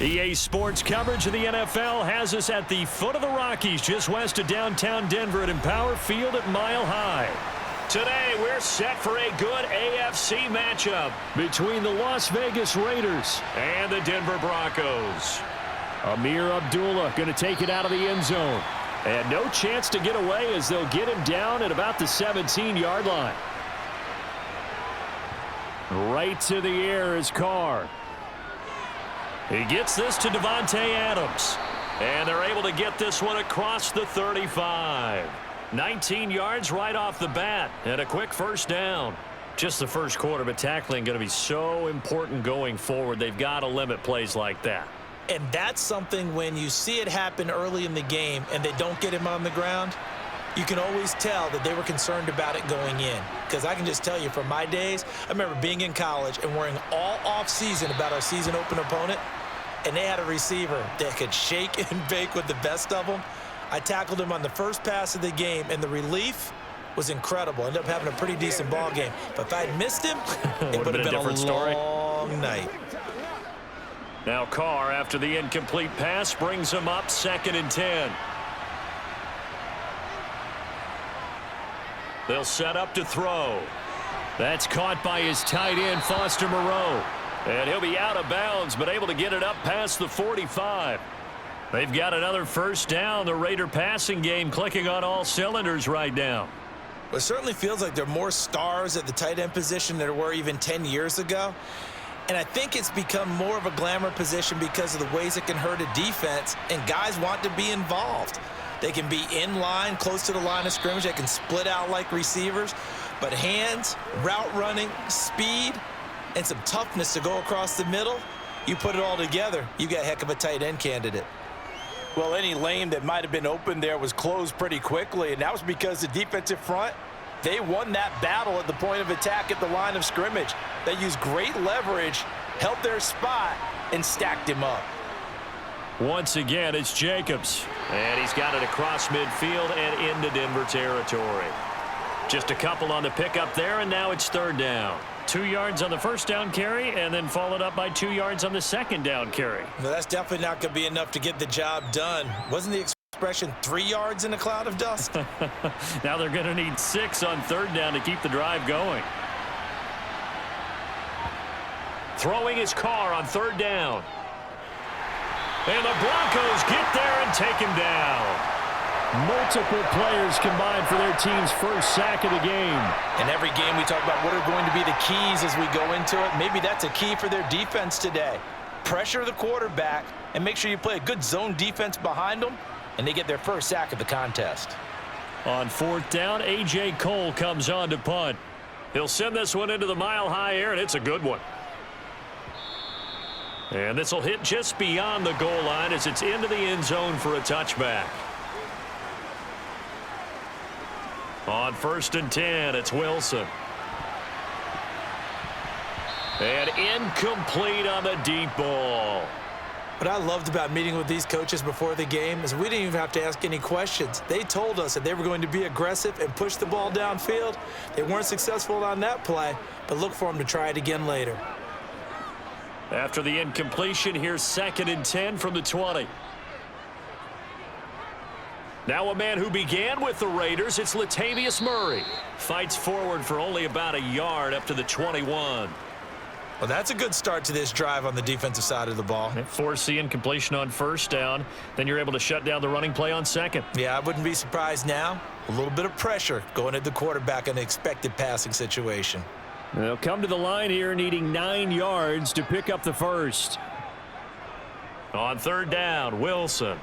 EA Sports coverage of the NFL has us at the foot of the Rockies, just west of downtown Denver at Empower Field at Mile High. Today, we're set for a good AFC matchup between the Las Vegas Raiders and the Denver Broncos. Amir Abdullah going to take it out of the end zone. And no chance to get away as they'll get him down at about the 17-yard line. Right to the air is Carr. He gets this to Devontae Adams. And they're able to get this one across the 35. 19 yards right off the bat and a quick first down. Just the first quarter, but tackling going to be so important going forward. They've got to limit plays like that. And that's something when you see it happen early in the game and they don't get him on the ground, you can always tell that they were concerned about it going in. Because I can just tell you from my days, I remember being in college and worrying all off-season about our season open opponent, and they had a receiver that could shake and bake with the best of them. I tackled him on the first pass of the game, and the relief was incredible. Ended up having a pretty decent ball game. But if I'd missed him, it would have been a long night. Now Carr, after the incomplete pass, brings him up 2nd and 10. They'll set up to throw. That's caught by his tight end, Foster Moreau. And he'll be out of bounds, but able to get it up past the 45. They've got another first down. The Raider passing game clicking on all cylinders right now. Well, it certainly feels like there are more stars at the tight end position than there were even 10 years ago. And I think it's become more of a glamour position because of the ways it can hurt a defense, and guys want to be involved. They can be in line, close to the line of scrimmage. They can split out like receivers. But hands, route running, speed, and some toughness to go across the middle, you put it all together, you got a heck of a tight end candidate. Well, any lane that might have been open there was closed pretty quickly, and that was because the defensive front, they won that battle at the point of attack at the line of scrimmage. They used great leverage, held their spot, and stacked him up. Once again, it's Jacobs. And he's got it across midfield and into Denver territory. Just a couple on the pickup there, and now it's 3rd down. 2 yards on the first down carry, and then followed up by 2 yards on the second down carry. Well, that's definitely not going to be enough to get the job done. Wasn't the expression 3 yards in a cloud of dust? Now they're going to need 6 on 3rd down to keep the drive going. Throwing his Carr on 3rd down. And the Broncos get there and take him down. Multiple players combined for their team's first sack of the game. And every game we talk about what are going to be the keys as we go into it. Maybe that's a key for their defense today. Pressure the quarterback and make sure you play a good zone defense behind them, and they get their first sack of the contest. On 4th down, A.J. Cole comes on to punt. He'll send this one into the mile-high air, and it's a good one. And this will hit just beyond the goal line as it's into the end zone for a touchback. On 1st and 10, it's Wilson. And incomplete on the deep ball. What I loved about meeting with these coaches before the game is we didn't even have to ask any questions. They told us that they were going to be aggressive and push the ball downfield. They weren't successful on that play, but look for them to try it again later. After the incompletion, here's 2nd and 10 from the 20. Now a man who began with the Raiders, it's Latavius Murray. Fights forward for only about a yard up to the 21. Well, that's a good start to this drive on the defensive side of the ball. Force the incompletion on 1st down. Then you're able to shut down the running play on 2nd. Yeah, I wouldn't be surprised now. A little bit of pressure going at the quarterback in an expected passing situation. They'll come to the line here needing 9 yards to pick up the first. On 3rd down, Wilson.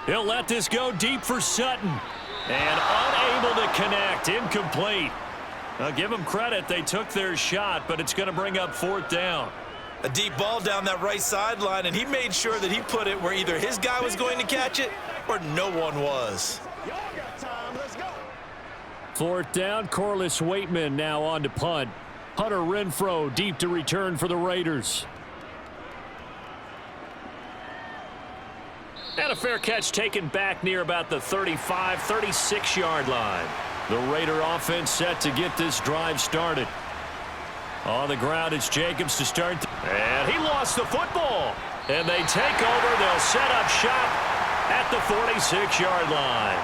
He'll let this go deep for Sutton. And unable to connect. Incomplete. I'll give them credit. They took their shot, but it's going to bring up 4th down. A deep ball down that right sideline, and he made sure that he put it where either his guy was going to catch it or no one was. 4th down, Corliss Waitman now on to punt. Hunter Renfrow deep to return for the Raiders. And a fair catch taken back near about the 35, 36-yard line. The Raider offense set to get this drive started. On the ground, it's Jacobs to start. And he lost the football. And they take over. They'll set up shop at the 46-yard line.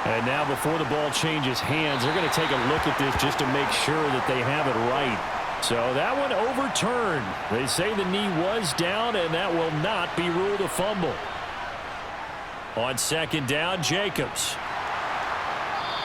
And now before the ball changes hands, they're going to take a look at this just to make sure that they have it right. So that one overturned. They say the knee was down, and that will not be ruled a fumble. On second down, Jacobs.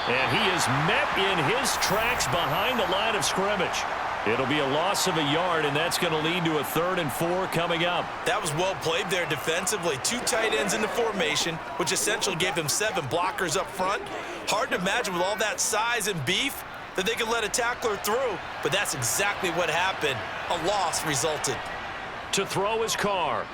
And he is met in his tracks behind the line of scrimmage. It'll be a loss of a yard, and that's going to lead to a 3rd and 4 coming up. That was well played there defensively. 2 tight ends in the formation, which essentially gave them 7 blockers up front. Hard to imagine with all that size and beef that they could let a tackler through, but that's exactly what happened. A loss resulted. To throw his Carr.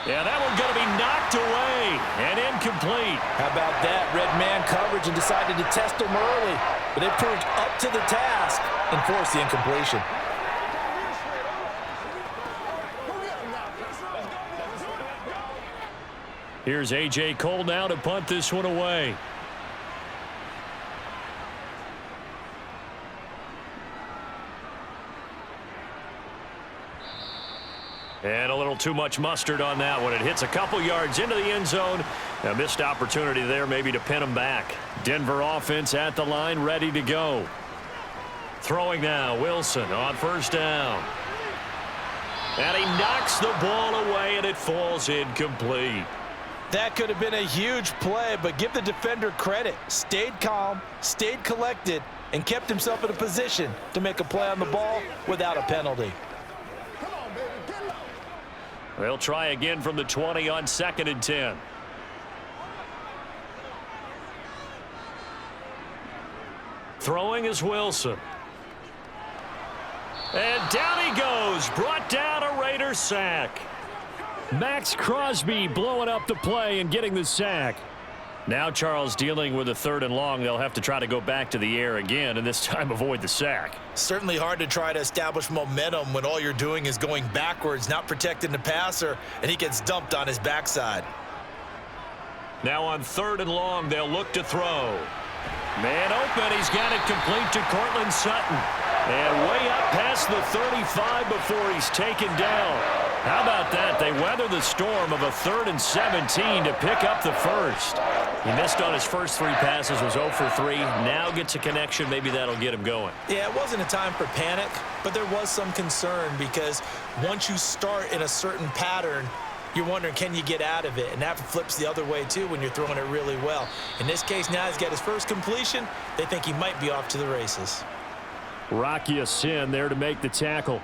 Yeah, that one's going to be knocked away and incomplete. How about that? Red man coverage and decided to test him early. But they proved up to the task and forced the incompletion. Here's A.J. Cole now to punt this one away. And a little too much mustard on that one. It hits a couple yards into the end zone. A missed opportunity there maybe to pin them back. Denver offense at the line, ready to go. Throwing now, Wilson on first down. And he knocks the ball away, and it falls incomplete. That could have been a huge play, but give the defender credit. Stayed calm, stayed collected, and kept himself in a position to make a play on the ball without a penalty. They'll try again from the 20 on 2nd and 10. Throwing is Wilson. And down he goes. Brought down a Raider sack. Max Crosby blowing up the play and getting the sack. Now Charles dealing with a 3rd and long. They'll have to try to go back to the air again and this time avoid the sack. Certainly hard to try to establish momentum when all you're doing is going backwards, not protecting the passer, and he gets dumped on his backside. Now on 3rd and long, they'll look to throw. Man open. He's got it complete to Cortland Sutton. And way up past the 35 before he's taken down. How about that? They weather the storm of a 3rd and 17 to pick up the first. He missed on his first 3 passes, was 0 for 3. Now gets a connection. Maybe that'll get him going. Yeah, it wasn't a time for panic, but there was some concern because once you start in a certain pattern, you're wondering, can you get out of it? And that flips the other way, too, when you're throwing it really well. In this case, now he's got his first completion. They think he might be off to the races. Rocky Sin there to make the tackle.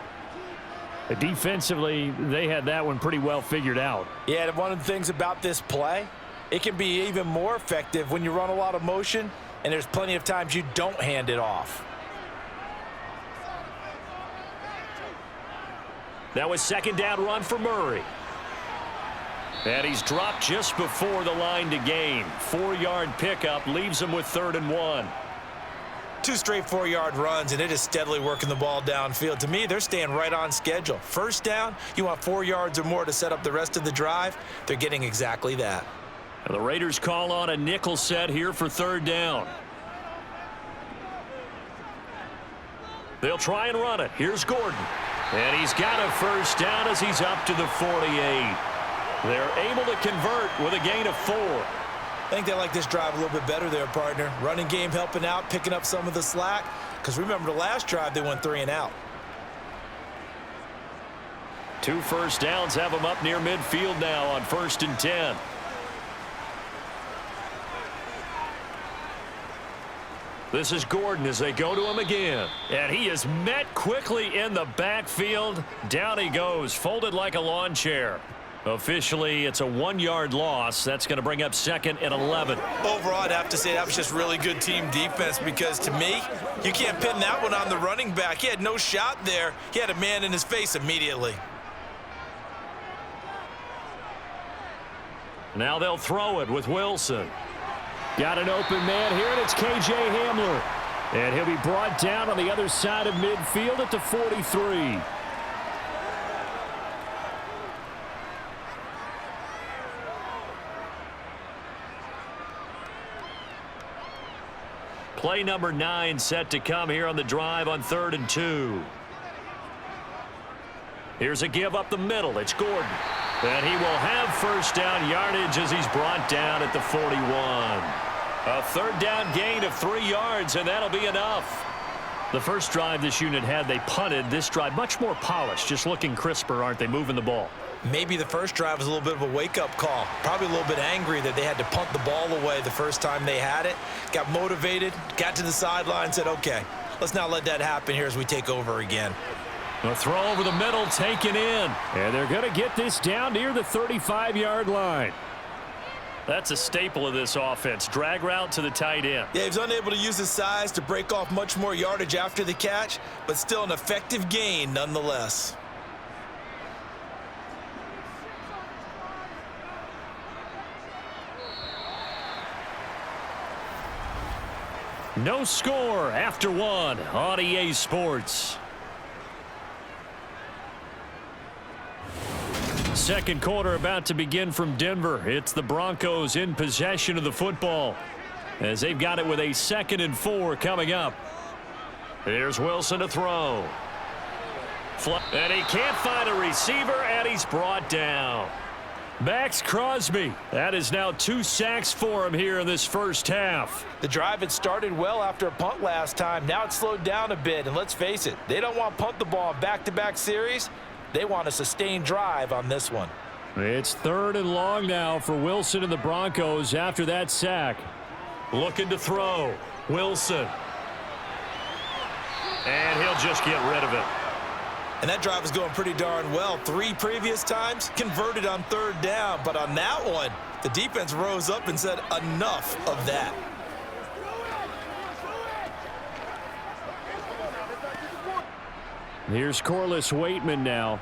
Defensively, they had that one pretty well figured out. Yeah, and one of the things about this play, it can be even more effective when you run a lot of motion, and there's plenty of times you don't hand it off. That was 2nd down run for Murray. And he's dropped just before the line to gain. 4-yard pickup leaves him with 3rd and 1. 2 straight 4-yard runs, and it is steadily working the ball downfield. To me, they're staying right on schedule. First down, you want 4 yards or more to set up the rest of the drive. They're getting exactly that. And the Raiders call on a nickel set here for 3rd down. They'll try and run it. Here's Gordon. And he's got a first down as he's up to the 48. They're able to convert with a gain of 4. I think they like this drive a little bit better there, partner. Running game helping out, picking up some of the slack. Because remember, the last drive, they went 3 and out. 2 first downs have them up near midfield now on 1st and 10. This is Gordon as they go to him again. And he is met quickly in the backfield. Down he goes, folded like a lawn chair. Officially, it's a 1-yard loss. That's going to bring up 2nd and 11. Overall, I'd have to say that was just really good team defense because, to me, you can't pin that one on the running back. He had no shot there. He had a man in his face immediately. Now they'll throw it with Wilson. Got an open man here, and it's K.J. Hamler. And he'll be brought down on the other side of midfield at the 43. Play number 9 set to come here on the drive on 3rd and 2. Here's a give up the middle. It's Gordon. And he will have first down yardage as he's brought down at the 41. A third down gain of 3 yards, and that'll be enough. The first drive this unit had, they punted. This drive, much more polished, just looking crisper, aren't they, moving the ball? Maybe the first drive was a little bit of a wake-up call. Probably a little bit angry that they had to punt the ball away the first time they had it. Got motivated, got to the sideline, said, okay, let's not let that happen here as we take over again. A throw over the middle, taken in. And they're going to get this down near the 35-yard line. That's a staple of this offense. Drag route to the tight end. Yeah, he was unable to use his size to break off much more yardage after the catch, but still an effective gain nonetheless. No score after 1 on EA Sports. Second quarter about to begin from Denver. It's the Broncos in possession of the football as they've got it with a 2nd and 4 coming up. Here's Wilson to throw. And he can't find a receiver, and he's brought down. Max Crosby. That is now 2 sacks for him here in this first half. The drive had started well after a punt last time. Now it's slowed down a bit, and let's face it, they don't want to punt the ball in back-to-back series. They want a sustained drive on this one. It's 3rd and long now for Wilson and the Broncos after that sack. Looking to throw. Wilson. And he'll just get rid of it. And that drive is going pretty darn well. 3 previous times converted on 3rd down. But on that one, the defense rose up and said enough of that. Here's Corliss Waitman now.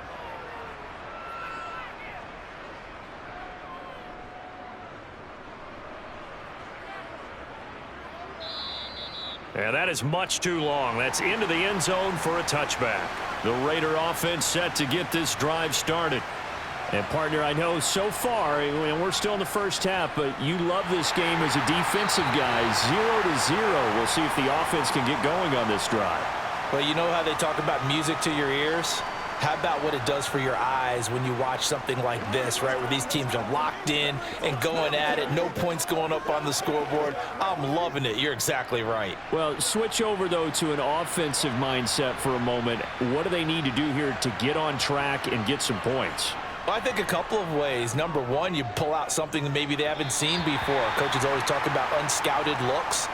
And that is much too long. That's into the end zone for a touchback. The Raider offense set to get this drive started. And, partner, I know so far, and we're still in the first half, but you love this game as a defensive guy. 0-0. We'll see if the offense can get going on this drive. Well, you know how they talk about music to your ears? How about what it does for your eyes when you watch something like this, right, where these teams are locked in and going at it, no points going up on the scoreboard? I'm loving it. You're exactly right. Well, switch over, though, to an offensive mindset for a moment. What do they need to do here to get on track and get some points? Well, I think a couple of ways. Number one, you pull out something that maybe they haven't seen before. Coaches always talk about unscouted looks.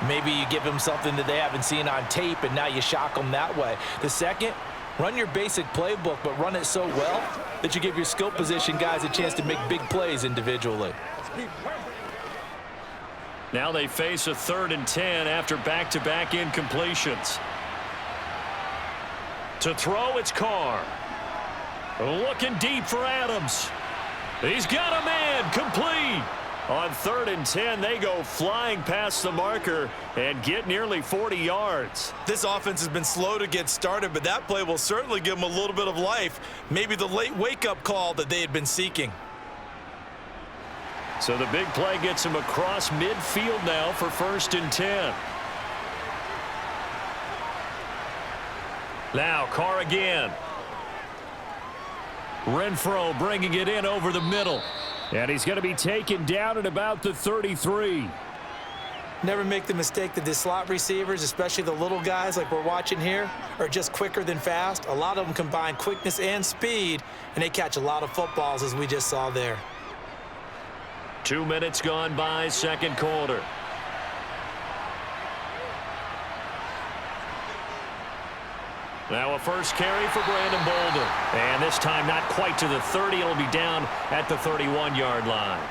Maybe you give them something that they haven't seen on tape, and now you shock them that way. The second, run your basic playbook, but run it so well that you give your skill position guys a chance to make big plays individually. Now they face a 3rd and 10 after back-to-back incompletions. To throw, it's Carr. Looking deep for Adams. He's got a man, complete. On 3rd and 10, they go flying past the marker and get nearly 40 yards. This offense has been slow to get started, but that play will certainly give them a little bit of life. Maybe the late wake-up call that they had been seeking. So the big play gets him across midfield now for 1st and 10. Now Carr again. Renfro bringing it in over the middle. And he's going to be taken down at about the 33. Never make the mistake that the slot receivers, especially the little guys like we're watching here, are just quicker than fast. A lot of them combine quickness and speed, and they catch a lot of footballs, as we just saw there. 2 minutes gone by, 2nd quarter. Now a first carry for Brandon Bolden. And this time not quite to the 30. It'll be down at the 31-yard line.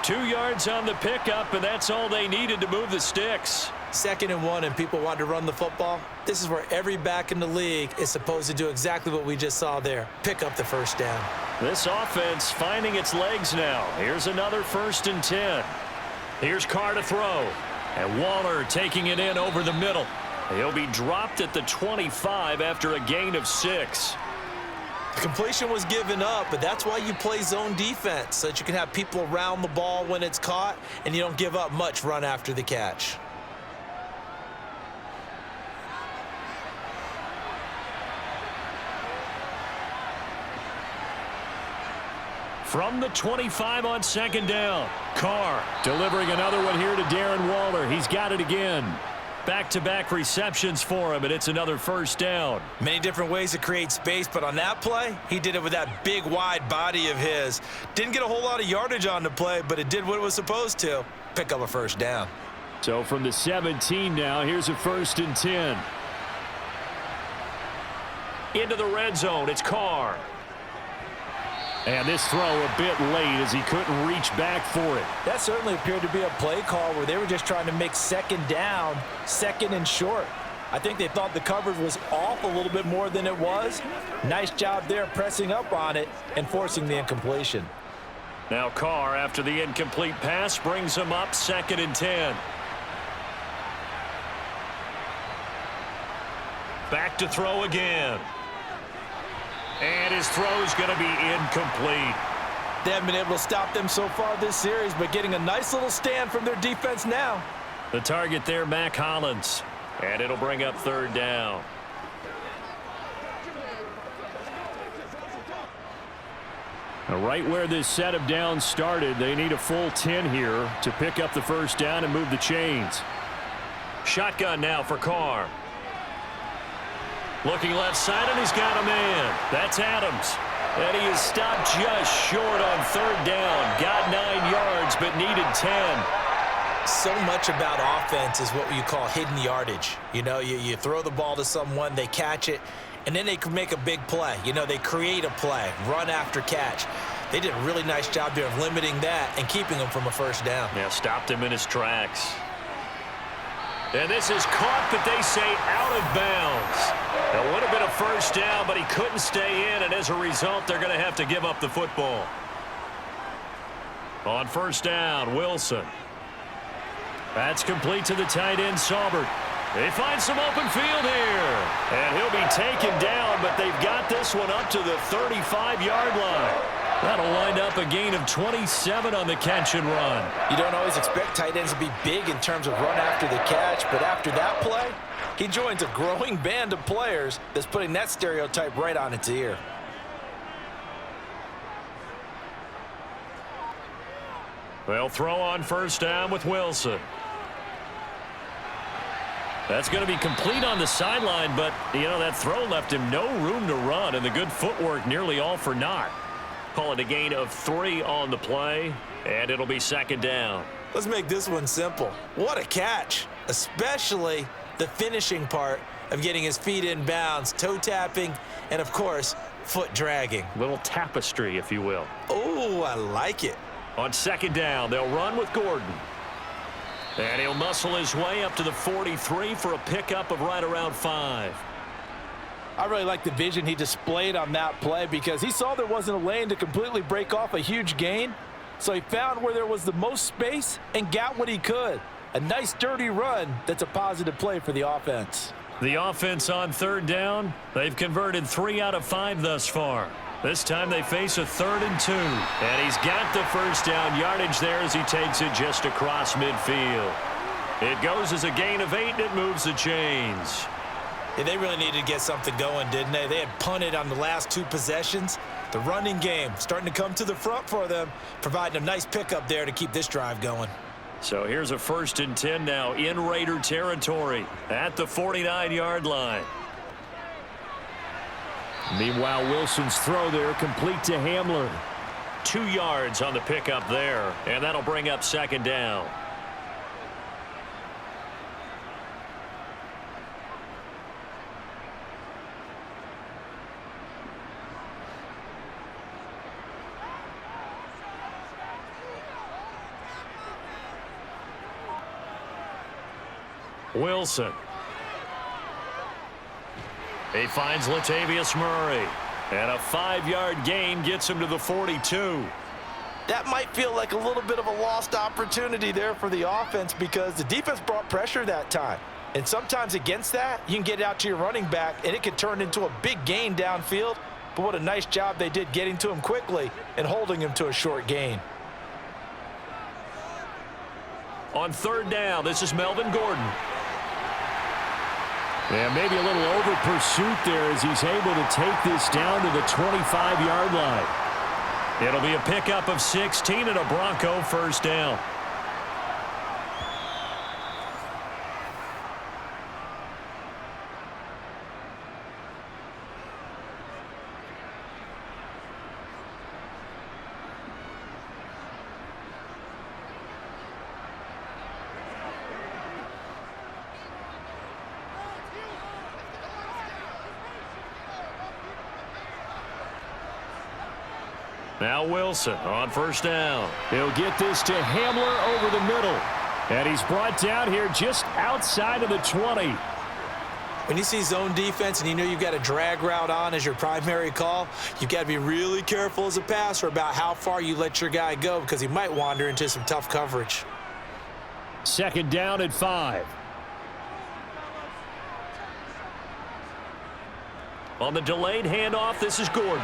2 yards on the pickup, and that's all they needed to move the sticks. 2nd and 1, and people want to run the football. This is where every back in the league is supposed to do exactly what we just saw there. Pick up the first down. This offense finding its legs now. Here's another 1st and 10. Here's Carr to throw. And Waller taking it in over the middle. He'll be dropped at the 25 after a gain of 6. The completion was given up, but that's why you play zone defense, so that you can have people around the ball when it's caught, and you don't give up much run after the catch. From the 25 on second down. Carr delivering another one here to Darren Waller. He's got it again. Back-to-back receptions for him, and it's another first down. Many different ways to create space, but on that play, he did it with that big, wide body of his. Didn't get a whole lot of yardage on the play, but it did what it was supposed to. Pick up a first down. So from the 17 now, here's a 1st and 10. Into the red zone, it's Carr. And this throw a bit late as he couldn't reach back for it. That certainly appeared to be a play call where they were just trying to make second down, second and short. I think they thought the coverage was off a little bit more than it was. Nice job there pressing up on it and forcing the incompletion. Now Carr, after the incomplete pass, brings him up 2nd and 10. Back to throw again. And his throw is going to be incomplete. They haven't been able to stop them so far this series, but getting a nice little stand from their defense now. The target there, Mac Hollins. And it'll bring up 3rd down. Now, right where this set of downs started, they need a full 10 here to pick up the first down and move the chains. Shotgun now for Carr. Looking left side, and he's got a man. That's Adams. And he is stopped just short on 3rd down. Got 9 yards, but needed 10. So much about offense is what you call hidden yardage. You know, you throw the ball to someone, they catch it, and then they can make a big play. You know, they create a play, run after catch. They did a really nice job there of limiting that and keeping him from a first down. Yeah, stopped him in his tracks. And this is caught, but they say out of bounds. It would have been a first down, but he couldn't stay in, and as a result, they're going to have to give up the football. On first down, Wilson. That's complete to the tight end, Saubert. They find some open field here. And he'll be taken down, but they've got this one up to the 35-yard line. That'll wind up a gain of 27 on the catch and run. You don't always expect tight ends to be big in terms of run after the catch, but after that play, he joins a growing band of players that's putting that stereotype right on its ear. They'll throw on first down with Wilson. That's going to be complete on the sideline, but, you know, that throw left him no room to run, and the good footwork nearly all for naught. Call it a gain of 3 on the play, and it'll be 2nd down. Let's make this one simple. What a catch, especially the finishing part of getting his feet in bounds, toe tapping, and, of course, foot dragging. Little tapestry, if you will. Oh, I like it. On 2nd down, they'll run with Gordon. And he'll muscle his way up to the 43 for a pickup of right around 5. I really like the vision he displayed on that play because he saw there wasn't a lane to completely break off a huge gain. So he found where there was the most space and got what he could. A nice dirty run that's a positive play for the offense. The offense on 3rd down, they've converted 3 out of 5 thus far. This time they face a 3rd and 2. And he's got the first down yardage there as he takes it just across midfield. It goes as a gain of 8, and it moves the chains. Yeah, they really needed to get something going, didn't they? They had punted on the last 2 possessions. The running game starting to come to the front for them, providing a nice pickup there to keep this drive going. So here's a 1st and 10 now in Raider territory at the 49-yard line. Meanwhile, Wilson's throw there complete to Hamler. 2 yards on the pickup there, and that'll bring up 2nd down. Wilson. He finds Latavius Murray. And a 5-yard gain gets him to the 42. That might feel like a little bit of a lost opportunity there for the offense because the defense brought pressure that time. And sometimes against that, you can get out to your running back, and it could turn into a big gain downfield. But what a nice job they did getting to him quickly and holding him to a short gain. On 3rd down, this is Melvin Gordon. Yeah, maybe a little over pursuit there as he's able to take this down to the 25-yard line. It'll be a pickup of 16 and a Bronco first down. Now Wilson on first down. He'll get this to Hamler over the middle. And he's brought down here just outside of the 20. When you see zone defense and you know you've got a drag route on as your primary call, you've got to be really careful as a passer about how far you let your guy go because he might wander into some tough coverage. Second down at 5. On the delayed handoff, this is Gordon.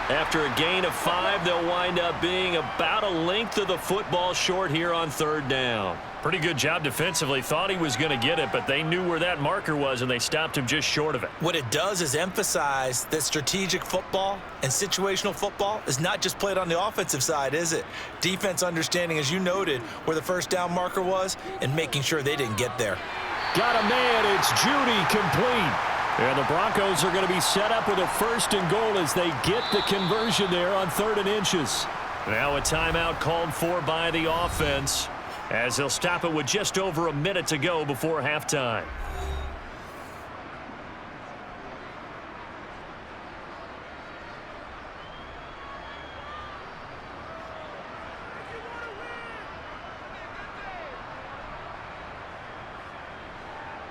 After a gain of 5, they'll wind up being about a length of the football short here on third down. Pretty good job defensively. Thought he was going to get it, but they knew where that marker was, and they stopped him just short of it. What it does is emphasize that strategic football and situational football is not just played on the offensive side, is it? Defense understanding, as you noted, where the first down marker was and making sure they didn't get there. Got a man. It's Judy, complete. And the Broncos are going to be set up with a first and goal as they get the conversion there on 3rd and inches. Now a timeout called for by the offense as they'll stop it with just over a minute to go before halftime.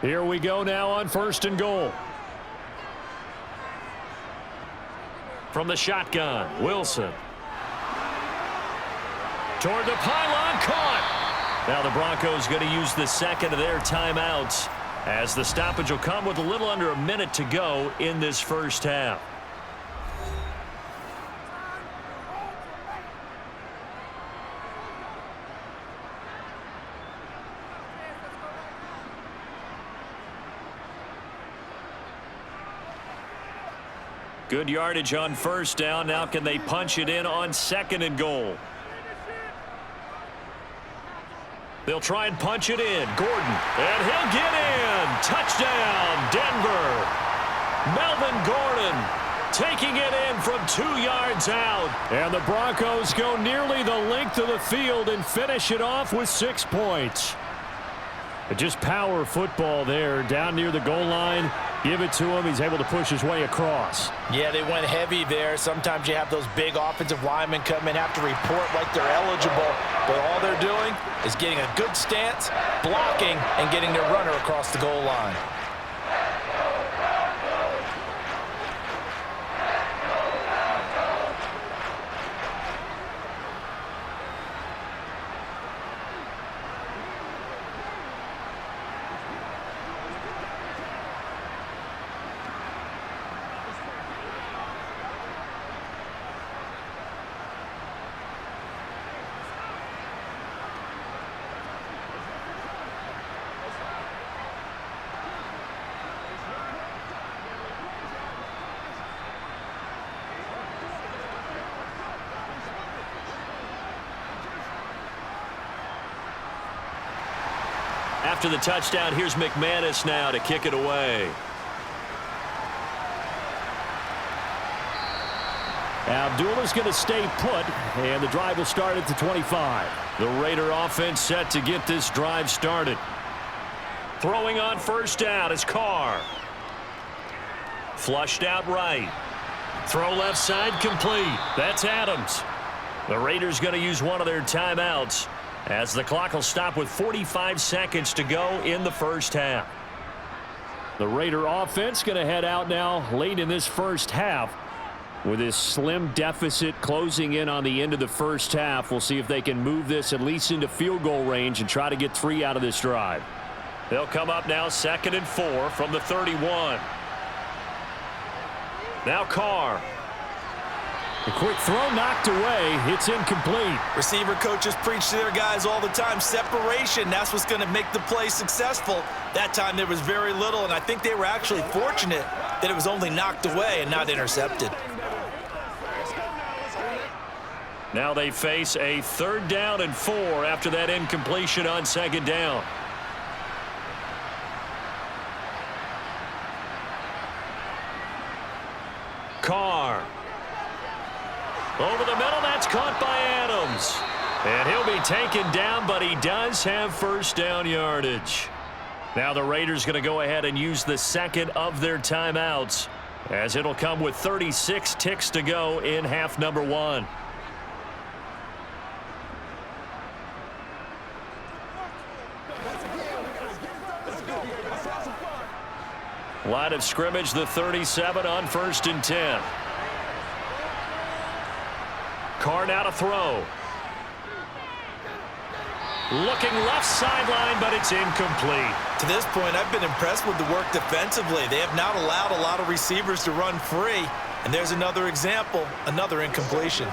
Here we go now on 1st and goal. From the shotgun, Wilson. Toward the pylon, caught. Now the Broncos going to use the second of their timeouts as the stoppage will come with a little under a minute to go in this first half. Good yardage on first down. Now can they punch it in on 2nd and goal? They'll try and punch it in. Gordon. And he'll get in. Touchdown, Denver. Melvin Gordon taking it in from 2 yards out. And the Broncos go nearly the length of the field and finish it off with 6 points. Just power football there down near the goal line. Give it to him. He's able to push his way across. Yeah, they went heavy there. Sometimes you have those big offensive linemen come in, have to report like they're eligible. But all they're doing is getting a good stance, blocking, and getting their runner across the goal line. After the touchdown, here's McManus now to kick it away. Abdullah's going to stay put, and the drive will start at the 25. The Raider offense set to get this drive started. Throwing on first down is Carr. Flushed out right. Throw left side complete. That's Adams. The Raiders going to use one of their timeouts as the clock will stop with 45 seconds to go in the first half. The Raider offense going to head out now late in this first half with this slim deficit closing in on the end of the first half. We'll see if they can move this at least into field goal range and try to get 3 out of this drive. They'll come up now 2nd and 4 from the 31. Now Carr. A quick throw knocked away. It's incomplete. Receiver coaches preach to their guys all the time. Separation, that's what's going to make the play successful. That time there was very little, and I think they were actually fortunate that it was only knocked away and not intercepted. Now they face a 3rd down and 4 after that incompletion on 2nd down. Carr. Over the middle, that's caught by Adams. And he'll be taken down, but he does have 1st down yardage. Now the Raiders going to go ahead and use the 2nd of their timeouts, as it'll come with 36 ticks to go in half number 1. Line of scrimmage, the 37 on 1st and 10. Carr now to throw. Looking left sideline, but it's incomplete. To this point, I've been impressed with the work defensively. They have not allowed a lot of receivers to run free. And there's another example, another incompletion.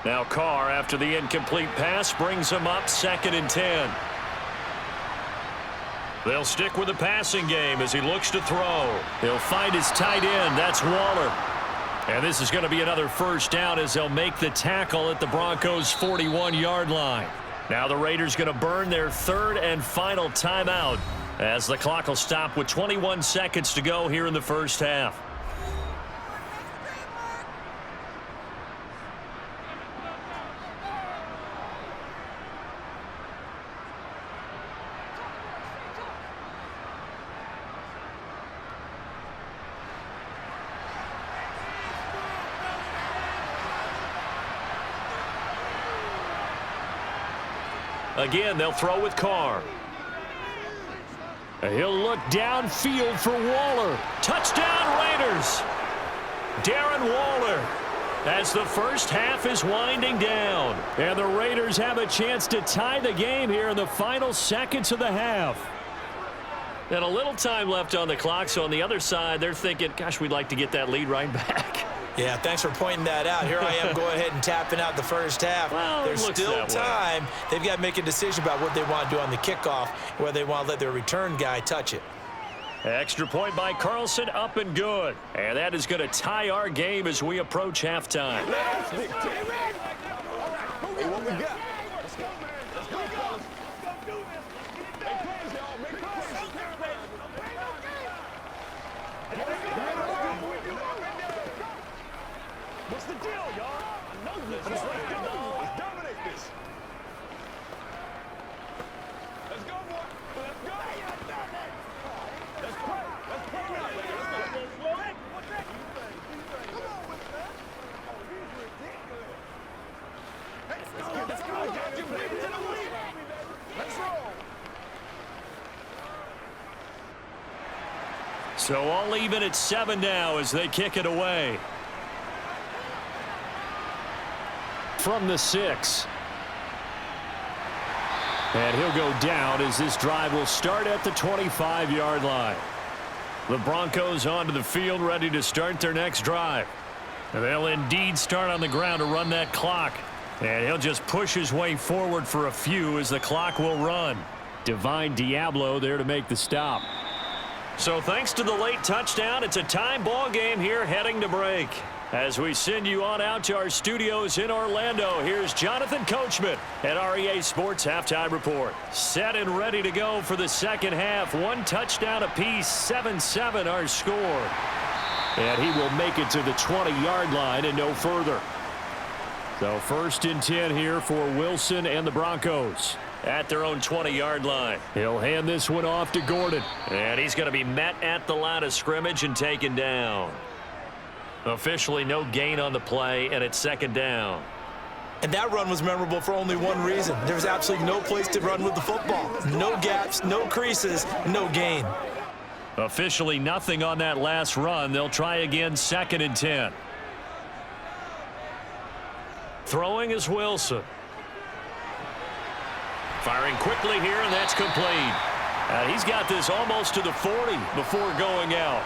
Now Carr, after the incomplete pass, brings him up 2nd and 10. They'll stick with the passing game as he looks to throw. He'll find his tight end. That's Waller. And this is going to be another 1st down as they'll make the tackle at the Broncos' 41-yard line. Now the Raiders going to burn their 3rd and final timeout as the clock will stop with 21 seconds to go here in the 1st half. Again, they'll throw with Carr. He'll look downfield for Waller. Touchdown, Raiders. Darren Waller, as the 1st half is winding down. And the Raiders have a chance to tie the game here in the final seconds of the half. And a little time left on the clock, so on the other side, they're thinking, gosh, we'd like to get that lead right back. Yeah, thanks for pointing that out. Here I am going ahead and tapping out the 1st half. Well, there's still time. They've got to make a decision about what they want to do on the kickoff, whether they want to let their return guy touch it. Extra point by Carlson, up and good. And that is going to tie our game as we approach halftime. What's the deal, y'all? I know this. Let's dominate this. Let's go, boy. Let's go. Let's play. Let's play now, baby. Let's go. What's that? Come on with that. Oh, he's ridiculous. Let's go. Let's go. Get your baby to the lead. Let's roll. So all even at 7 now as they kick it away. From the 6. And he'll go down as this drive will start at the 25-yard line. The Broncos onto the field, ready to start their next drive. And they'll indeed start on the ground to run that clock. And he'll just push his way forward for a few as the clock will run. Divine Diablo there to make the stop. So thanks to the late touchdown, it's a tie ball game here heading to break. As we send you on out to our studios in Orlando, here's Jonathan Coachman at REA Sports Halftime Report. Set and ready to go for the 2nd half. 1 touchdown apiece, 7-7 our score. And he will make it to the 20-yard line and no further. So 1st and 10 here for Wilson and the Broncos at their own 20-yard line. He'll hand this one off to Gordon. And he's going to be met at the line of scrimmage and taken down. Officially no gain on the play, and it's 2nd down. And that run was memorable for only one reason. There was absolutely no place to run with the football. No gaps, no creases, no gain. Officially nothing on that last run. They'll try again 2nd and 10. Throwing is Wilson. Firing quickly here, and that's complete. He's got this almost to the 40 before going out.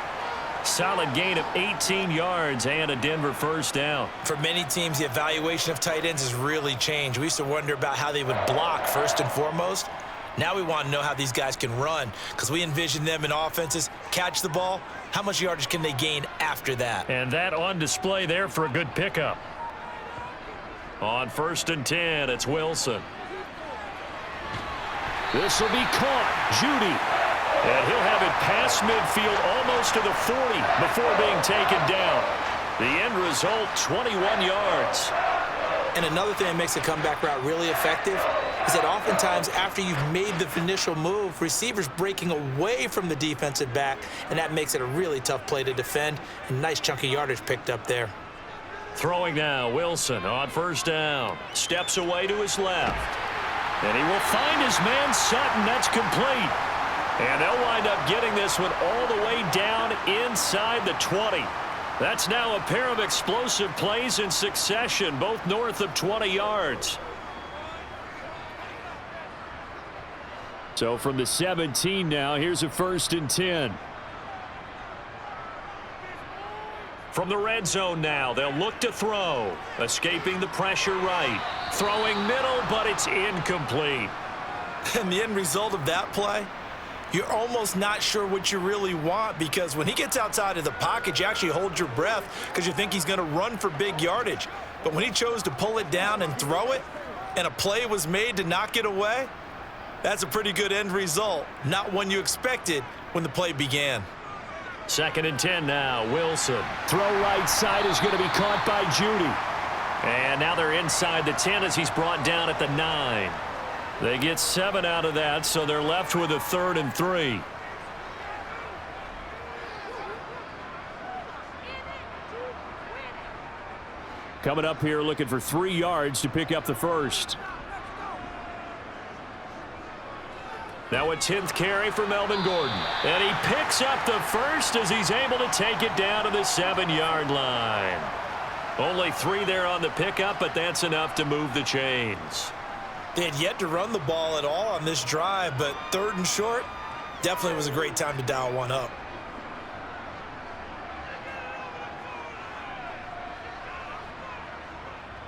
Solid gain of 18 yards and a Denver 1st down. For many teams, the evaluation of tight ends has really changed. We used to wonder about how they would block first and foremost. Now we want to know how these guys can run, because we envision them in offenses catch the ball. How much yardage can they gain after that? And that on display there for a good pickup. On 1st and 10, it's Wilson. This will be caught. Judy. And he'll have it past midfield almost to the 40 before being taken down. The end result, 21 yards. And another thing that makes a comeback route really effective is that oftentimes after you've made the initial move, receivers breaking away from the defensive back, and that makes it a really tough play to defend. A nice chunk of yardage picked up there. Throwing now, Wilson on 1st down. Steps away to his left. And he will find his man Sutton. That's complete. And they'll wind up getting this one all the way down inside the 20. That's now a pair of explosive plays in succession, both north of 20 yards. So from the 17 now, here's a 1st and 10. From the red zone now, they'll look to throw. Escaping the pressure right. Throwing middle, but it's incomplete. And the end result of that play, you're almost not sure what you really want, because when he gets outside of the pocket, you actually hold your breath because you think he's going to run for big yardage. But when he chose to pull it down and throw it, and a play was made to knock it away, that's a pretty good end result. Not one you expected when the play began. 2nd and 10 now. Wilson. Throw right side is going to be caught by Judy. And now they're inside the 10 as he's brought down at the 9. They get 7 out of that, so they're left with a 3rd and 3. Coming up here looking for 3 yards to pick up the first. Now a 10th carry for Melvin Gordon. And he picks up the first as he's able to take it down to the 7-yard line. Only 3 there on the pickup, but that's enough to move the chains. They had yet to run the ball at all on this drive, but 3rd and short definitely was a great time to dial one up.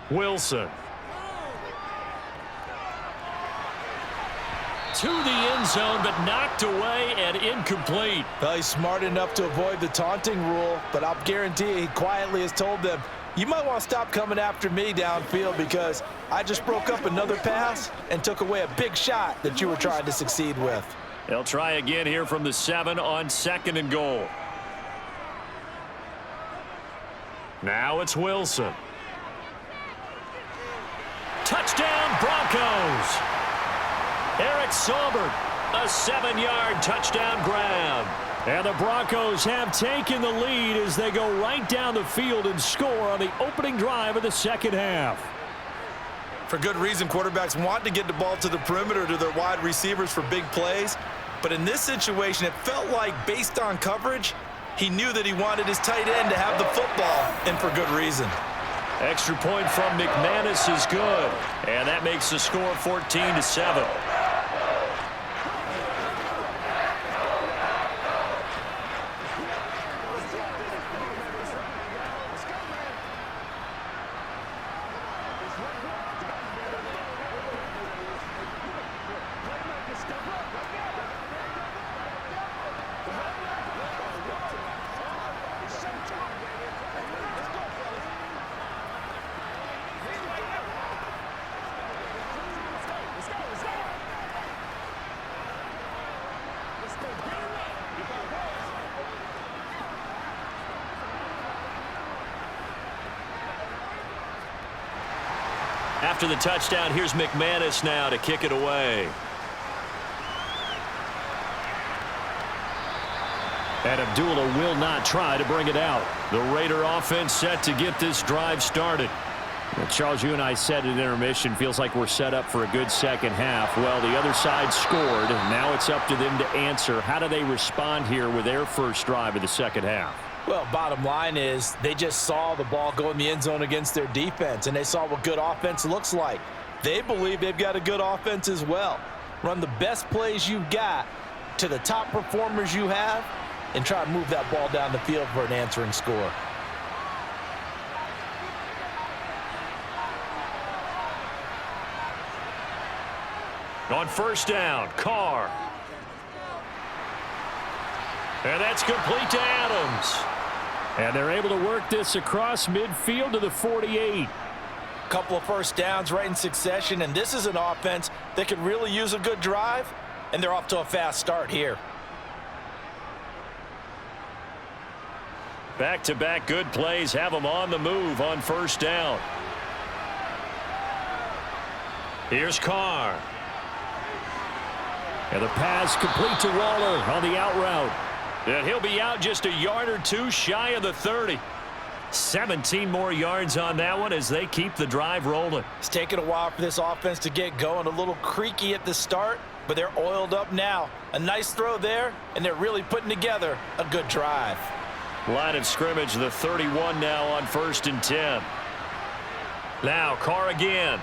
Wilson. To the end zone, but knocked away and incomplete. Well, he's smart enough to avoid the taunting rule, but I'll guarantee you he quietly has told them, you might want to stop coming after me downfield because I just broke up another pass and took away a big shot that you were trying to succeed with. They'll try again here from the 7 on 2nd and goal. Now it's Wilson. Touchdown, Broncos. Eric Saubert, a 7-yard touchdown grab. And the Broncos have taken the lead as they go right down the field and score on the opening drive of the 2nd half. For good reason, quarterbacks want to get the ball to the perimeter to their wide receivers for big plays. But in this situation, it felt like based on coverage, he knew that he wanted his tight end to have the football, and for good reason. Extra point from McManus is good. And that makes the score 14-7. After the touchdown, here's McManus now to kick it away. And Abdullah will not try to bring it out. The Raider offense set to get this drive started. Well, Charles, you and I said at intermission, feels like we're set up for a good second half. Well, the other side scored. Now it's up to them to answer. How do they respond here with their first drive of the second half? Well, bottom line is they just saw the ball go in the end zone against their defense, and they saw what good offense looks like. They believe they've got a good offense as well. Run the best plays you've got to the top performers you have and try to move that ball down the field for an answering score. On first down, Carr. And that's complete to Adams. And they're able to work this across midfield to the 48. Couple of first downs right in succession, and this is an offense that could really use a good drive, and they're off to a fast start here. Back-to-back good plays have them on the move on first down. Here's Carr. And the pass complete to Waller on the out route. And he'll be out just a yard or two shy of the 30. 17 more yards on that one as they keep the drive rolling. It's taken a while for this offense to get going. A little creaky at the start, but they're oiled up now. A nice throw there, and they're really putting together a good drive. Line of scrimmage, the 31 now on 1st and 10. Now Carr again.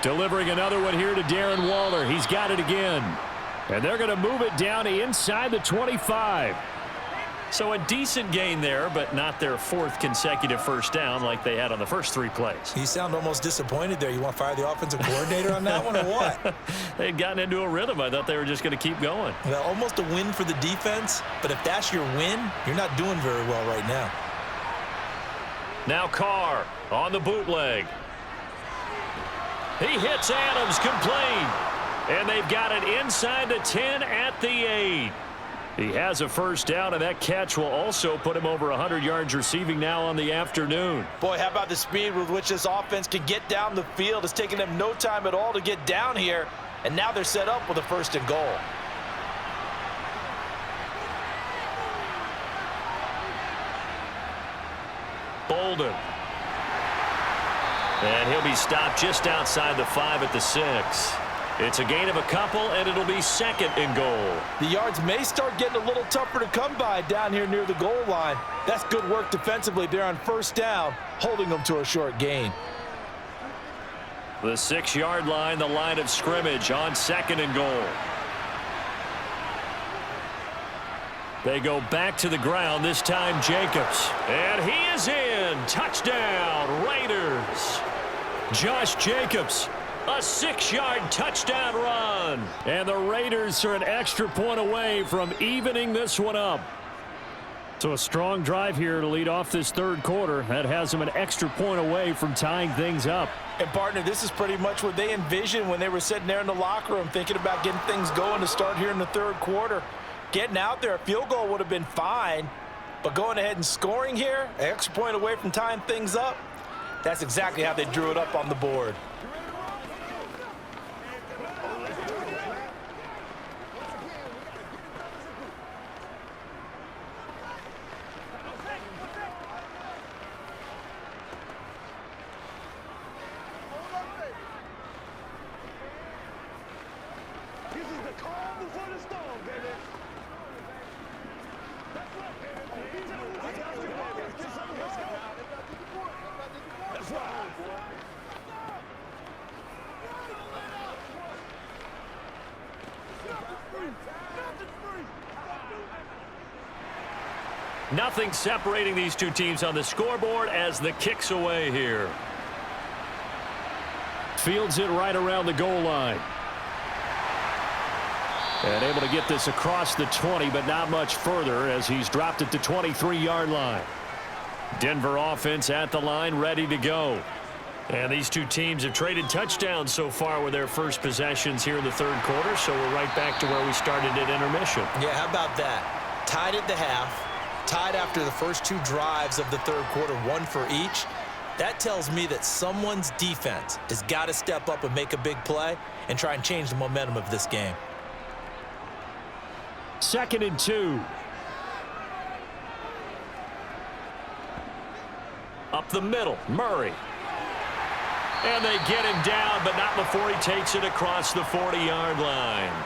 Delivering another one here to Darren Waller. He's got it again. And they're going to move it down inside the 25. So a decent gain there, but not their 4th consecutive first down like they had on the first 3 plays. You sound almost disappointed there. You want to fire the offensive coordinator on that one or what? They had gotten into a rhythm. I thought they were just going to keep going. Well, almost a win for the defense, but if that's your win, you're not doing very well right now. Now Carr on the bootleg. He hits Adams complete. And they've got it inside the 10 at the 8. He has a first down, and that catch will also put him over 100 yards receiving now on the afternoon. Boy, how about the speed with which this offense can get down the field? It's taken them no time at all to get down here, and now they're set up with a 1st and goal. Bolden. And he'll be stopped just outside the 5 at the 6. It's a gain of a couple, and it'll be 2nd and goal. The yards may start getting a little tougher to come by down here near the goal line. That's good work defensively there on first down, holding them to a short gain. The 6-yard line, the line of scrimmage on 2nd and goal. They go back to the ground, this time Jacobs. And he is in. Touchdown, Raiders. Josh Jacobs. A 6-yard touchdown run. And the Raiders are an extra point away from evening this one up. So a strong drive here to lead off this 3rd quarter. That has them an extra point away from tying things up. And, partner, this is pretty much what they envisioned when they were sitting there in the locker room thinking about getting things going to start here in the 3rd quarter. Getting out there, a field goal would have been fine. But going ahead and scoring here, an extra point away from tying things up, that's exactly how they drew it up on the board. Nothing separating these two teams on the scoreboard as the kick's away here. Fields it right around the goal line. And able to get this across the 20, but not much further as he's dropped it to 23-yard line. Denver offense at the line, ready to go. And these two teams have traded touchdowns so far with their first possessions here in the 3rd quarter, so we're right back to where we started at intermission. Yeah, how about that? Tied at the half. Tied after the first 2 drives of the 3rd quarter, 1 for each. That tells me that someone's defense has got to step up and make a big play and try and change the momentum of this game. 2nd and 2. Up the middle, Murray. And they get him down, but not before he takes it across the 40-yard line.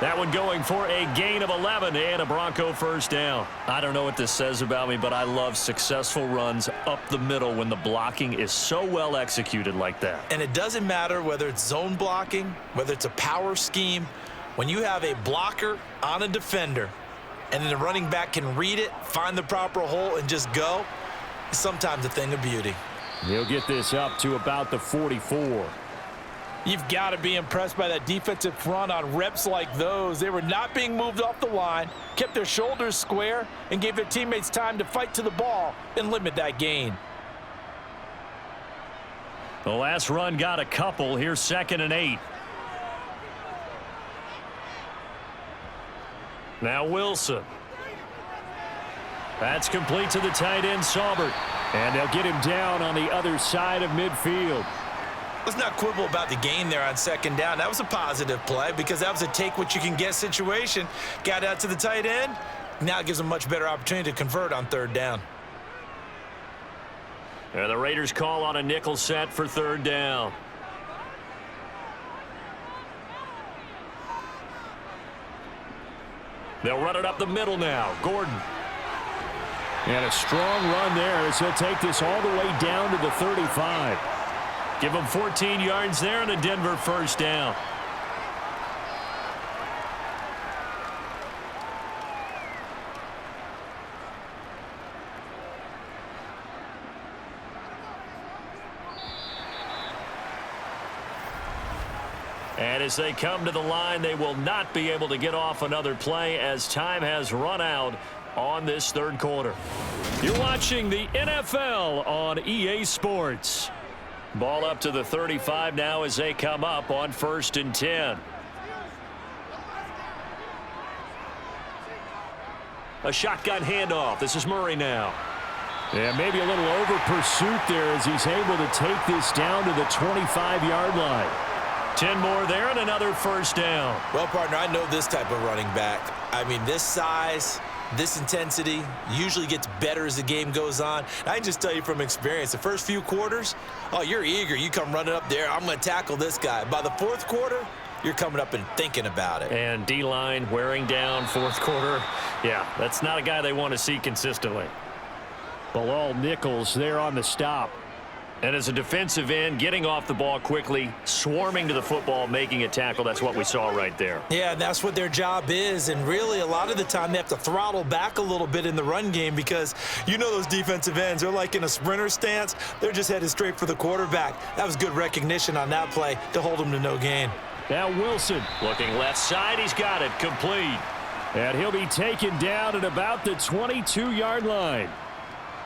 That one going for a gain of 11 and a Bronco first down. I don't know what this says about me, but I love successful runs up the middle when the blocking is so well executed like that. And it doesn't matter whether it's zone blocking, whether it's a power scheme. When you have a blocker on a defender and then the running back can read it, find the proper hole, and just go, it's sometimes a thing of beauty. He'll get this up to about the 44. You've got to be impressed by that defensive front on reps like those. They were not being moved off the line, kept their shoulders square, and gave their teammates time to fight to the ball and limit that gain. The last run got a couple. Here's 2nd and 8. Now Wilson. That's complete to the tight end, Saubert. And they'll get him down on the other side of midfield. Let's not quibble about the gain there on 2nd down. That was a positive play because that was a take-what-you-can-get situation. Got out to the tight end. Now it gives them a much better opportunity to convert on 3rd down. And the Raiders call on a nickel set for 3rd down. They'll run it up the middle now. Gordon. And a strong run there as he'll take this all the way down to the 35. Give him 14 yards there and a Denver 1st down. And as they come to the line, they will not be able to get off another play as time has run out on this 3rd quarter. You're watching the NFL on EA Sports. Ball up to the 35 now as they come up on 1st and 10. A shotgun handoff. This is Murray now. Yeah, maybe a little over pursuit there as he's able to take this down to the 25-yard line. 10 more there and another 1st down. Well, partner, I know this type of running back. I mean, this size, this intensity usually gets better as the game goes on. I can just tell you from experience, the first few quarters, oh, you're eager. You come running up there. I'm going to tackle this guy. By the 4th quarter, you're coming up and thinking about it. And D-line wearing down 4th quarter. Yeah, that's not a guy they want to see consistently. Bilal Nichols there on the stop. And as a defensive end, getting off the ball quickly, swarming to the football, making a tackle, that's what we saw right there. Yeah, and that's what their job is. And really, a lot of the time, they have to throttle back a little bit in the run game because you know those defensive ends, they're like in a sprinter stance. They're just headed straight for the quarterback. That was good recognition on that play to hold them to no gain. Now Wilson looking left side. He's got it complete. And he'll be taken down at about the 22-yard line.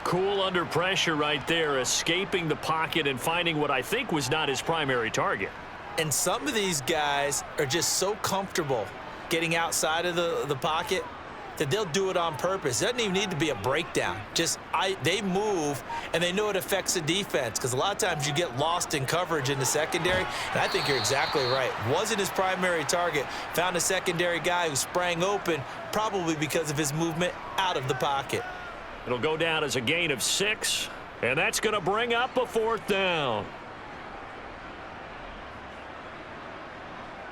Cool under pressure right there, escaping the pocket and finding what I think was not his primary target. And some of these guys are just so comfortable getting outside of the pocket that they'll do it on purpose. It doesn't even need to be a breakdown. They move, and they know it affects the defense because a lot of times you get lost in coverage in the secondary, and I think you're exactly right. Wasn't his primary target. Found a secondary guy who sprang open, probably because of his movement out of the pocket. It'll go down as a gain of 6, and that's going to bring up a 4th down.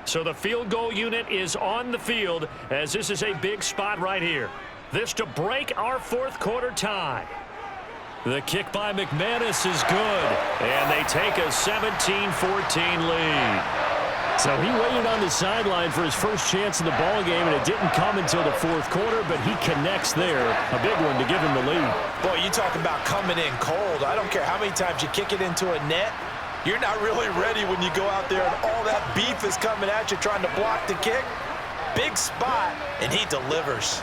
So the field goal unit is on the field as this is a big spot right here. This to break our 4th quarter tie. The kick by McManus is good, and they take a 17-14 lead. So he waited on the sideline for his first chance in the ball game, and it didn't come until the 4th quarter, but he connects there. A big one to give him the lead. Boy, you talk about coming in cold. I don't care how many times you kick it into a net. You're not really ready when you go out there and all that beef is coming at you trying to block the kick. Big spot, and he delivers.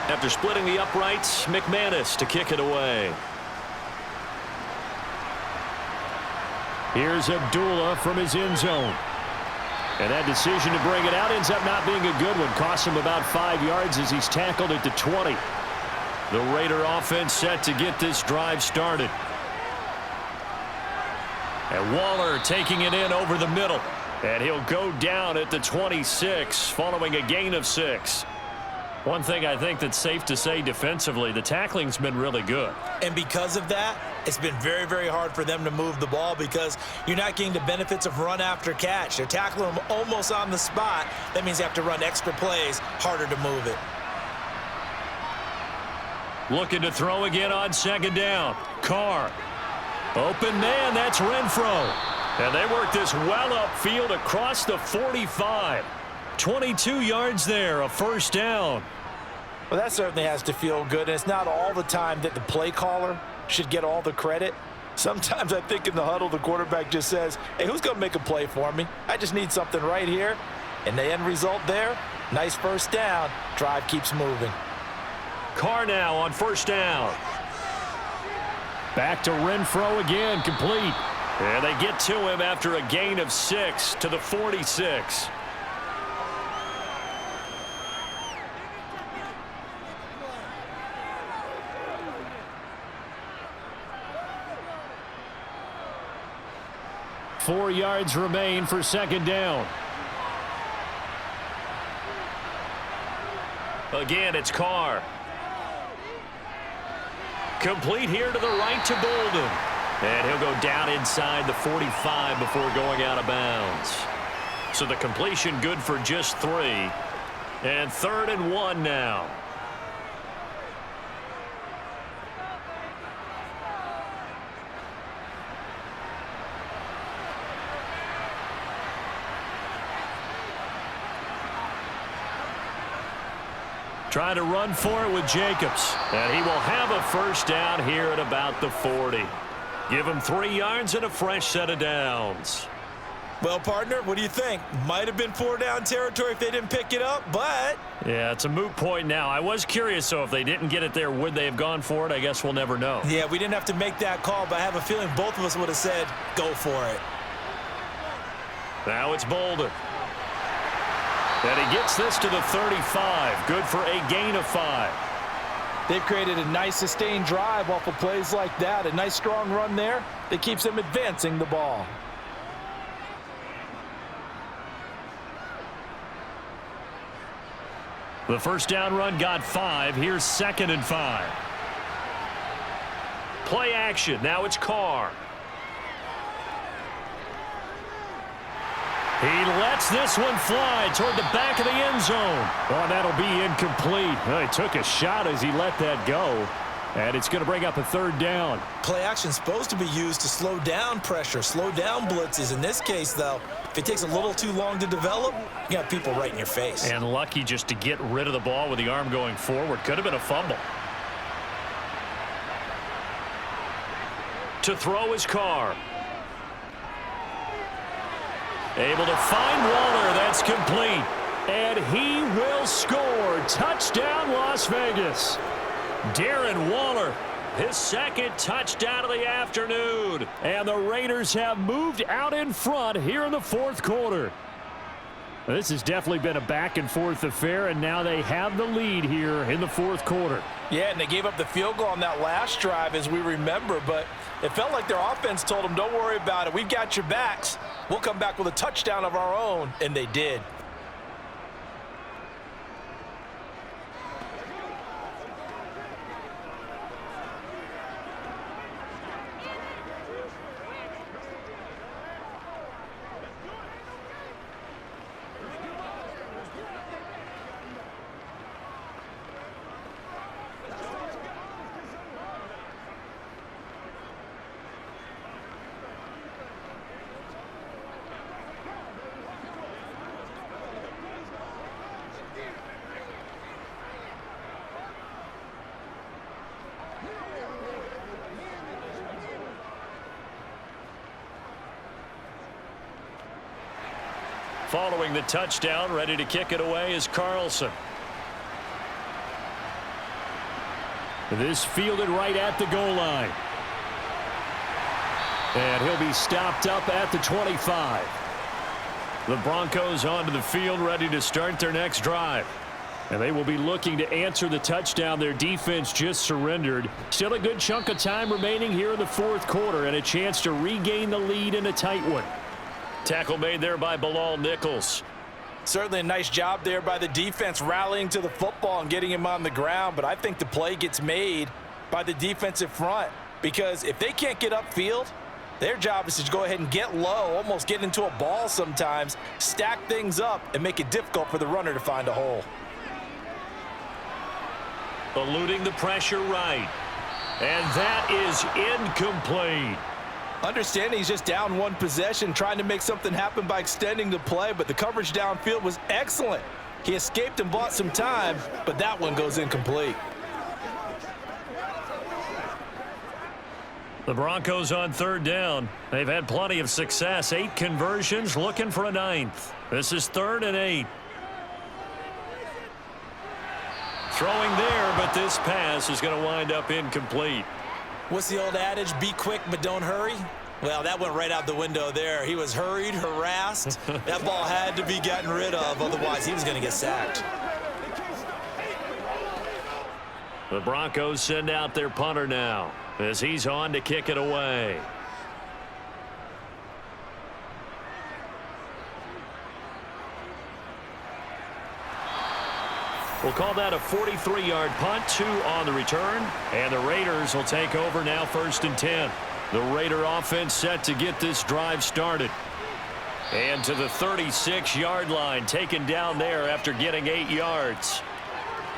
After splitting the uprights, McManus to kick it away. Here's Abdullah from his end zone. And that decision to bring it out ends up not being a good one. Costs him about 5 yards as he's tackled at the 20. The Raider offense set to get this drive started. And Waller taking it in over the middle. And he'll go down at the 26 following a gain of 6. One thing I think that's safe to say defensively, the tackling's been really good. And because of that, it's been very, very hard for them to move the ball because you're not getting the benefits of run after catch. They're tackling them almost on the spot. That means you have to run extra plays, harder to move it. Looking to throw again on second down. Carr. Open man, that's Renfro. And they work this well upfield across the 45. 22 yards there, a first down. Well, that certainly has to feel good. And it's not all the time that the play caller should get all the credit. Sometimes I think in the huddle, the quarterback just says, hey, who's going to make a play for me? I just need something right here. And the end result there, nice first down. Drive keeps moving. Carr now on first down. Back to Renfro again, complete. And they get to him after a gain of 6 to the 46. Four yards remain for second down. Again, it's Carr. Complete here to the right to Bolden. And he'll go down inside the 45 before going out of bounds. So the completion good for just 3. And 3rd and 1 now. Trying to run for it with Jacobs. And he will have a first down here at about the 40. Give him 3 yards and a fresh set of downs. Well, partner, what do you think? Might have been 4-down territory if they didn't pick it up, but... Yeah, it's a moot point now. I was curious, so if they didn't get it there, would they have gone for it? I guess we'll never know. Yeah, we didn't have to make that call, but I have a feeling both of us would have said, go for it. Now it's Bolden. And he gets this to the 35. Good for a gain of 5. They've created a nice sustained drive off of plays like that. A nice strong run there that keeps them advancing the ball. The first down run got 5. Here's 2nd and 5. Play action. Now it's Carr. He lets this one fly toward the back of the end zone. Oh, that'll be incomplete. He took a shot as he let that go. And it's going to bring up a 3rd down. Play action's supposed to be used to slow down pressure, slow down blitzes. In this case, though, if it takes a little too long to develop, you got people right in your face. And lucky just to get rid of the ball with the arm going forward. Could have been a fumble. To throw his Carr. Able to find Waller. That's complete. And he will score. Touchdown, Las Vegas. Darren Waller, his 2nd touchdown of the afternoon. And the Raiders have moved out in front here in the 4th quarter. This has definitely been a back-and-forth affair, and now they have the lead here in the 4th quarter. Yeah, and they gave up the field goal on that last drive, as we remember, but it felt like their offense told them, don't worry about it. We've got your backs. We'll come back with a touchdown of our own, and they did. Following the touchdown, ready to kick it away is Carlson. This fielded right at the goal line. And he'll be stopped up at the 25. The Broncos onto the field, ready to start their next drive. And they will be looking to answer the touchdown their defense just surrendered. Still a good chunk of time remaining here in the 4th quarter and a chance to regain the lead in a tight one. Tackle made there by Bilal Nichols. Certainly a nice job there by the defense rallying to the football and getting him on the ground, but I think the play gets made by the defensive front because if they can't get upfield, their job is to go ahead and get low, almost get into a ball sometimes, stack things up, and make it difficult for the runner to find a hole. Eluding the pressure right. And that is incomplete. Understanding he's just down one possession, trying to make something happen by extending the play, but the coverage downfield was excellent. He escaped and bought some time, but that one goes incomplete. The Broncos on third down. They've had plenty of success. 8 conversions, looking for a 9th. This is 3rd and 8. Throwing there, but this pass is going to wind up incomplete. What's the old adage? Be quick, but don't hurry. Well, that went right out the window there. He was hurried, harassed. That ball had to be gotten rid of, otherwise he was going to get sacked. The Broncos send out their punter now as he's on to kick it away. We'll call that a 43-yard punt, 2 on the return, and the Raiders will take over now 1st and 10. The Raider offense set to get this drive started. And to the 36-yard line, taken down there after getting 8 yards.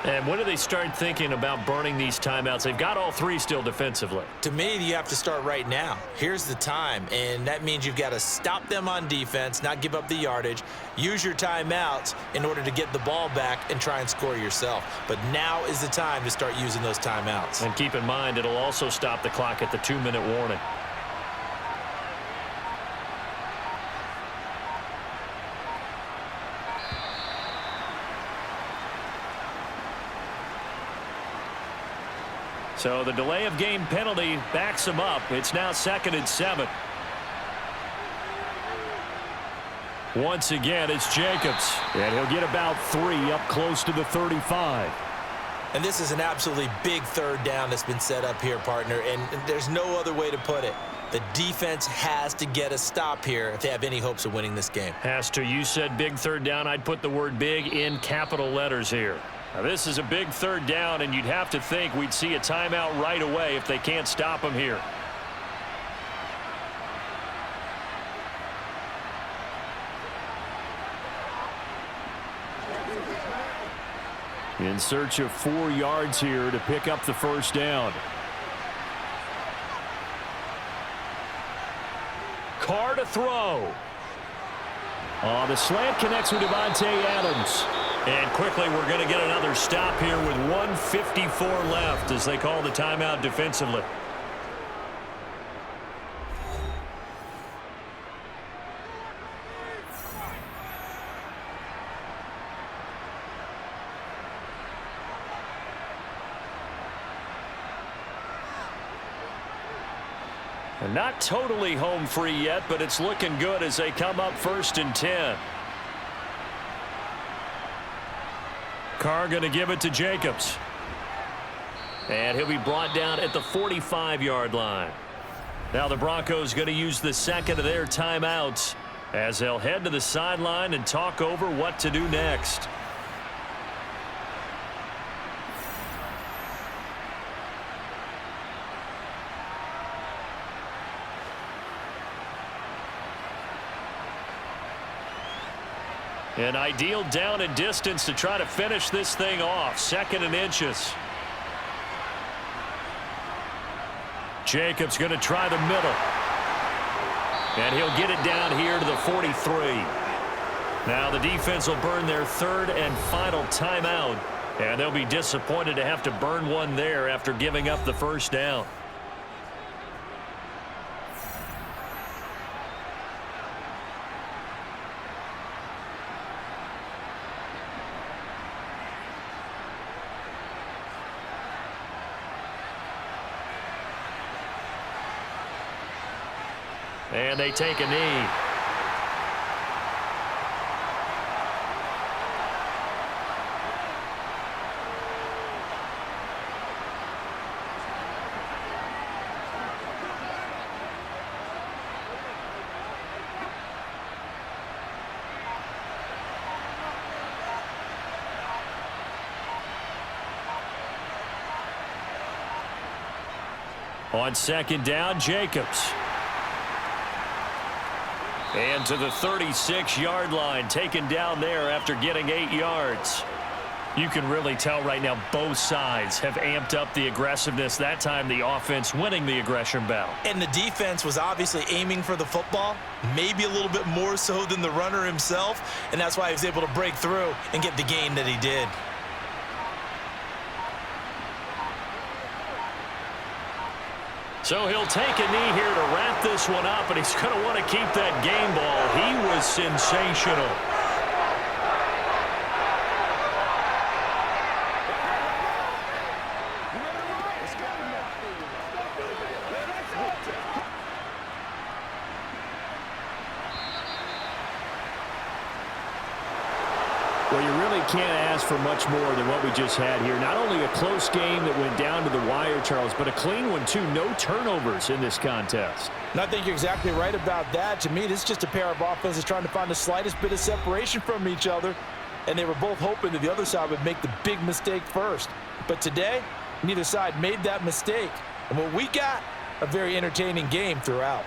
And when do they start thinking about burning these timeouts? They've got all 3 still defensively. To me, you have to start right now. Here's the time, and that means you've got to stop them on defense, not give up the yardage, use your timeouts in order to get the ball back and try and score yourself. But now is the time to start using those timeouts. And keep in mind, it'll also stop the clock at the 2-minute warning. So the delay of game penalty backs him up. It's now 2nd and 7. Once again, it's Jacobs. And he'll get about 3 up close to the 35. And this is an absolutely big 3rd down that's been set up here, partner. And there's no other way to put it. The defense has to get a stop here if they have any hopes of winning this game. Has to. You said big 3rd down. I'd put the word big in capital letters here. Now, this is a big 3rd down, and you'd have to think we'd see a timeout right away if they can't stop him here. In search of 4 yards here to pick up the 1st down. Carr to throw. The slant connects with Devontae Adams. And quickly we're going to get another stop here with 1:54 left as they call the timeout defensively. And not totally home free yet, but it's looking good as they come up 1st and 10. Carr going to give it to Jacobs. And he'll be brought down at the 45-yard line. Now the Broncos going to use the 2nd of their timeouts as they'll head to the sideline and talk over what to do next. An ideal down and distance to try to finish this thing off. 2nd and inches. Jacobs going to try the middle. And he'll get it down here to the 43. Now the defense will burn their 3rd and final timeout. And they'll be disappointed to have to burn one there after giving up the 1st down. And they take a knee. On 2nd down, Jacobs. And to the 36-yard line, taken down there after getting 8 yards. You can really tell right now both sides have amped up the aggressiveness. That time the offense winning the aggression battle. And the defense was obviously aiming for the football, maybe a little bit more so than the runner himself, and that's why he was able to break through and get the gain that he did. So he'll take a knee here to wrap this one up, and he's going to want to keep that game ball. He was sensational. Well, you really can't ask for much more than what we just had here. Not only a close game that went down to the wire, Charles, but a clean one, too. No turnovers in this contest. And I think you're exactly right about that. To me, this is just a pair of offenses trying to find the slightest bit of separation from each other, and they were both hoping that the other side would make the big mistake first. But today, neither side made that mistake. And what we got, a very entertaining game throughout.